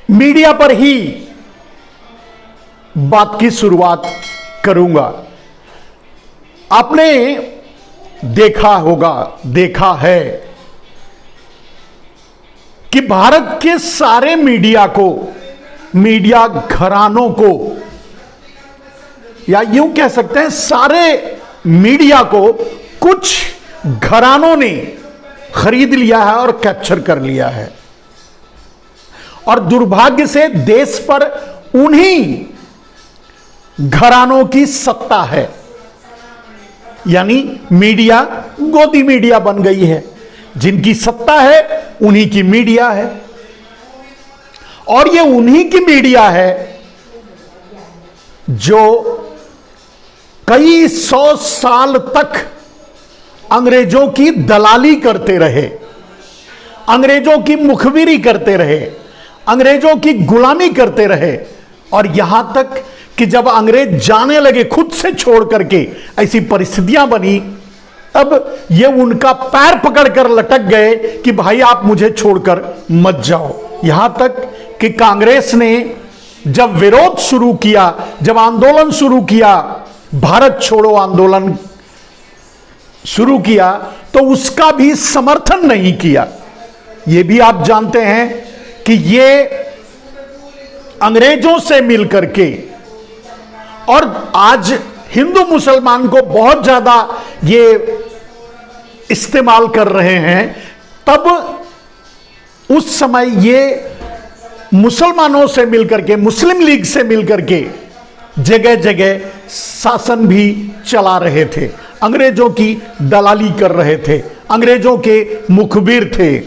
Media पर ही बात की शुरुआत करूंगा। आपने देखा होगा, देखा है कि भारत के सारे मीडिया को, मीडिया घरानों को, या यूं कह सकते हैं सारे मीडिया को कुछ घरानों ने खरीद लिया है और कैप्चर कर लिया है। और दुर्भाग्य से देश पर उन्हीं घरानों की सत्ता है, यानी मीडिया गोदी मीडिया बन गई है। जिनकी सत्ता है उन्हीं की मीडिया है, और ये उन्हीं की मीडिया है जो कई 100 साल तक अंग्रेजों की दलाली करते रहे, अंग्रेजों की मुखबिरी करते रहे, अंग्रेजों की गुलामी करते रहे। और यहां तक कि जब अंग्रेज जाने लगे खुद से छोड़ करके, ऐसी परिस्थितियां बनी, तब ये उनका पैर पकड़कर लटक गए कि भाई आप मुझे छोड़कर मत जाओ। यहां तक कि कांग्रेस ने जब विरोध शुरू किया, जब आंदोलन शुरू किया, भारत छोड़ो आंदोलन शुरू किया, तो उसका भी समर्थन नहीं किया। यह भी आप जानते हैं कि ये अंग्रेजों से मिलकर के, और आज हिंदू मुसलमान को बहुत ज्यादा ये इस्तेमाल कर रहे हैं, तब उस समय ये मुसलमानों से मिलकर के, मुस्लिम लीग से मिलकर के जगह जगह शासन भी चला रहे थे, अंग्रेजों की दलाली कर रहे थे, अंग्रेजों के मुखबिर थे।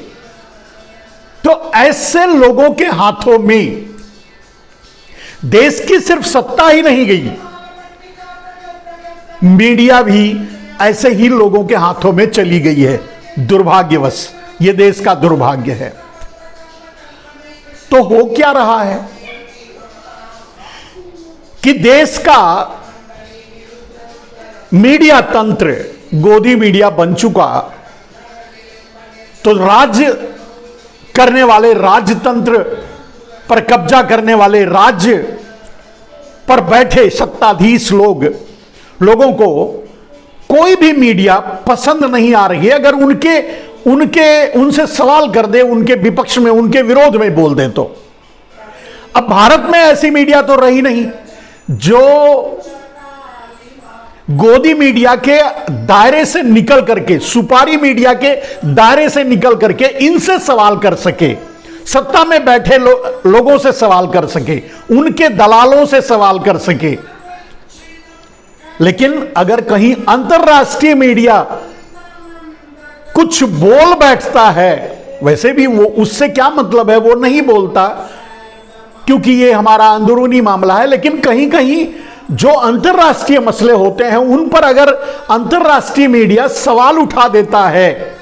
तो ऐसे लोगों के हाथों में देश की सिर्फ सत्ता ही नहीं गई, मीडिया भी ऐसे ही लोगों के हाथों में चली गई है। दुर्भाग्यवश यह देश का दुर्भाग्य है। तो हो क्या रहा है कि देश का मीडिया तंत्र गोदी मीडिया बन चुका, तो राज्य करने वाले, राजतंत्र पर कब्जा करने वाले, राज्य पर बैठे सत्ताधीश लोगों को कोई भी मीडिया पसंद नहीं आ रही है। अगर उनसे सवाल कर दे, उनके विपक्ष में, उनके विरोध में बोल दे, तो अब भारत में ऐसी मीडिया तो रही नहीं जो गोदी मीडिया के दायरे से निकल करके, सुपारी मीडिया के दायरे से निकल करके इनसे सवाल कर सके, सत्ता में बैठे लोगों से सवाल कर सके, उनके दलालों से सवाल कर सके। लेकिन अगर कहीं अंतरराष्ट्रीय मीडिया कुछ बोल बैठता है, वैसे भी वो, उससे क्या मतलब है, वो नहीं बोलता क्योंकि ये हमारा अंदरूनी मामला है। लेकिन कहीं कहीं जो अंतरराष्ट्रीय मसले होते हैं उन पर अगर अंतरराष्ट्रीय मीडिया सवाल उठा देता है,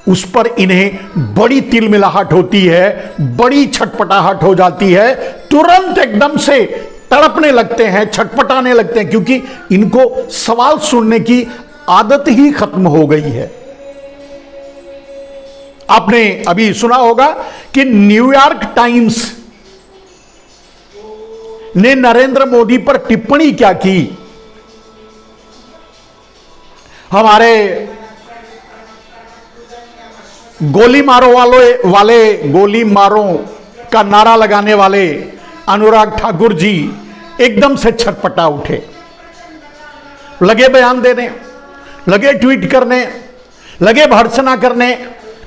उस पर इन्हें बड़ी तिलमिलाहट होती है, बड़ी छटपटाहट हो जाती है, तुरंत एकदम से तड़पने लगते हैं, छटपटाने लगते हैं, क्योंकि इनको सवाल सुनने की आदत ही खत्म हो गई है। आपने अभी सुना होगा कि न्यूयॉर्क टाइम्स ने नरेंद्र मोदी पर टिप्पणी क्या की। हमारे गोली मारो वाले गोली मारो का नारा लगाने वाले अनुराग ठाकुर जी एकदम से छटपटा उठे, लगे बयान देने, लगे ट्वीट करने, लगे भर्त्सना करने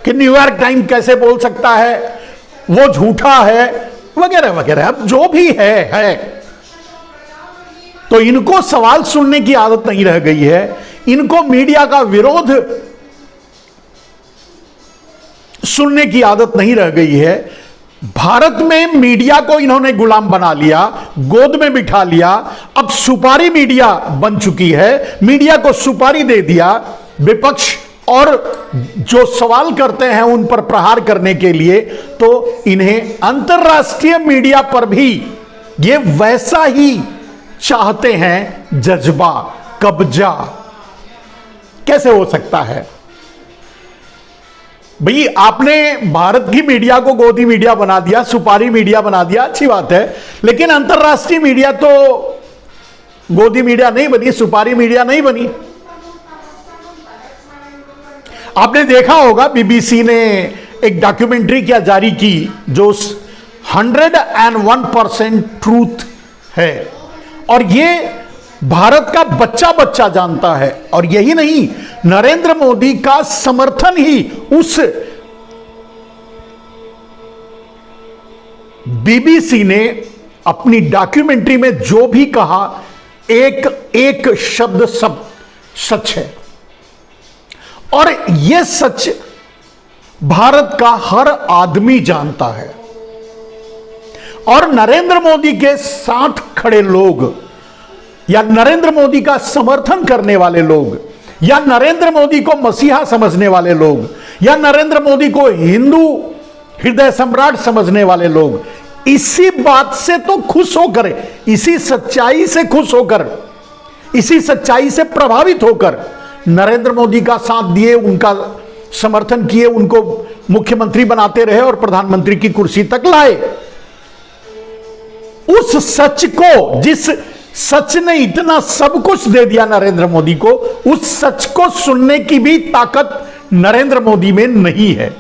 कि न्यूयॉर्क टाइम्स कैसे बोल सकता है, वो झूठा है, वगैरह वगैरह। अब जो भी है। तो इनको सवाल सुनने की आदत नहीं रह गई है, इनको मीडिया का विरोध सुनने की आदत नहीं रह गई है। भारत में मीडिया को इन्होंने गुलाम बना लिया, गोद में बिठा लिया। अब सुपारी मीडिया बन चुकी है, मीडिया को सुपारी दे दिया विपक्ष और जो सवाल करते हैं उन पर प्रहार करने के लिए। तो इन्हें अंतरराष्ट्रीय मीडिया पर भी ये वैसा ही चाहते हैं, जज्बा, कब्जा। कैसे हो सकता है? भाई आपने भारत की मीडिया को गोदी मीडिया बना दिया, सुपारी मीडिया बना दिया, अच्छी बात है, लेकिन अंतरराष्ट्रीय मीडिया तो गोदी मीडिया नहीं बनी, सुपारी मीडिया नहीं बनी। आपने देखा होगा बीबीसी ने एक डॉक्यूमेंट्री क्या जारी की जो 101% ट्रूथ है, और ये भारत का बच्चा बच्चा जानता है। और यही नहीं, नरेंद्र मोदी का समर्थन ही उस बीबीसी ने अपनी डॉक्यूमेंट्री में जो भी कहा, एक एक शब्द सब सच है। और यह सच भारत का हर आदमी जानता है। और नरेंद्र मोदी के साथ खड़े लोग, या नरेंद्र मोदी का समर्थन करने वाले लोग, या नरेंद्र मोदी को मसीहा समझने वाले लोग, या नरेंद्र मोदी को हिंदू हृदय सम्राट समझने वाले लोग, इसी बात से तो खुश होकर, इसी सच्चाई से खुश होकर, इसी सच्चाई से प्रभावित होकर नरेंद्र मोदी का साथ दिए, उनका समर्थन किए, उनको मुख्यमंत्री बनाते रहे और प्रधानमंत्री की कुर्सी तक लाए। उस सच को, जिस सच ने इतना सब कुछ दे दिया नरेंद्र मोदी को, उस सच को सुनने की भी ताकत नरेंद्र मोदी में नहीं है।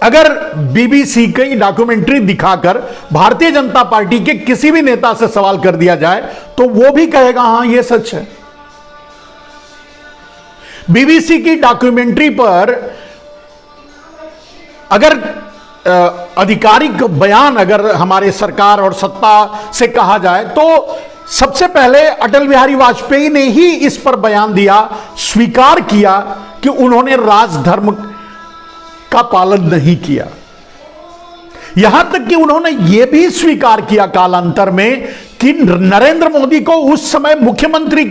अगर बीबीसी की डॉक्यूमेंट्री दिखाकर भारतीय जनता पार्टी के किसी भी नेता से सवाल कर दिया जाए तो वो भी कहेगा हां यह सच है। बीबीसी की डॉक्यूमेंट्री पर अगर आधिकारिक बयान अगर हमारे सरकार और सत्ता से कहा जाए तो सबसे पहले अटल बिहारी वाजपेयी ने ही इस पर बयान दिया, स्वीकार किया कि उन्होंने राजधर्म का पालन नहीं किया। यहां तक कि उन्होंने यह भी स्वीकार किया कालांतर में कि नरेंद्र मोदी को उस समय मुख्यमंत्री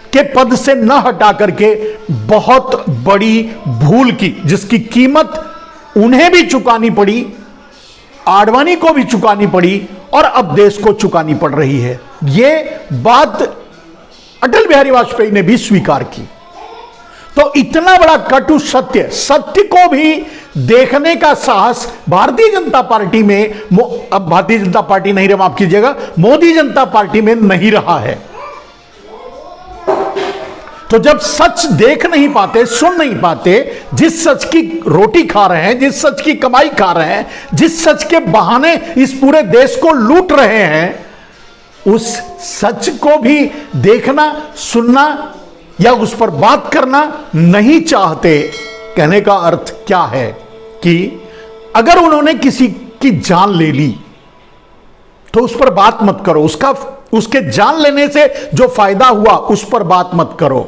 के पद से न हटा करके बहुत बड़ी भूल की, जिसकी कीमत उन्हें भी चुकानी पड़ी, आडवाणी को भी चुकानी पड़ी और अब देश को चुकानी पड़ रही है। यह बात अटल बिहारी वाजपेयी ने भी स्वीकार की। तो इतना बड़ा कटु सत्य, सत्य को भी देखने का साहस भारतीय जनता पार्टी में, अब भारतीय जनता पार्टी नहीं रहा, माफ कीजिएगा, मोदी जनता पार्टी में नहीं रहा है। तो जब सच देख नहीं पाते, सुन नहीं पाते, जिस सच की रोटी खा रहे हैं, जिस सच की कमाई खा रहे हैं, जिस सच के बहाने इस पूरे देश को लूट रहे हैं, उस सच को भी देखना, सुनना या उस पर बात करना नहीं चाहते, कहने का अर्थ क्या है कि अगर उन्होंने किसी की जान ले ली तो उस पर बात मत करो, उसके जान लेने से जो फायदा हुआ उस पर बात मत करो।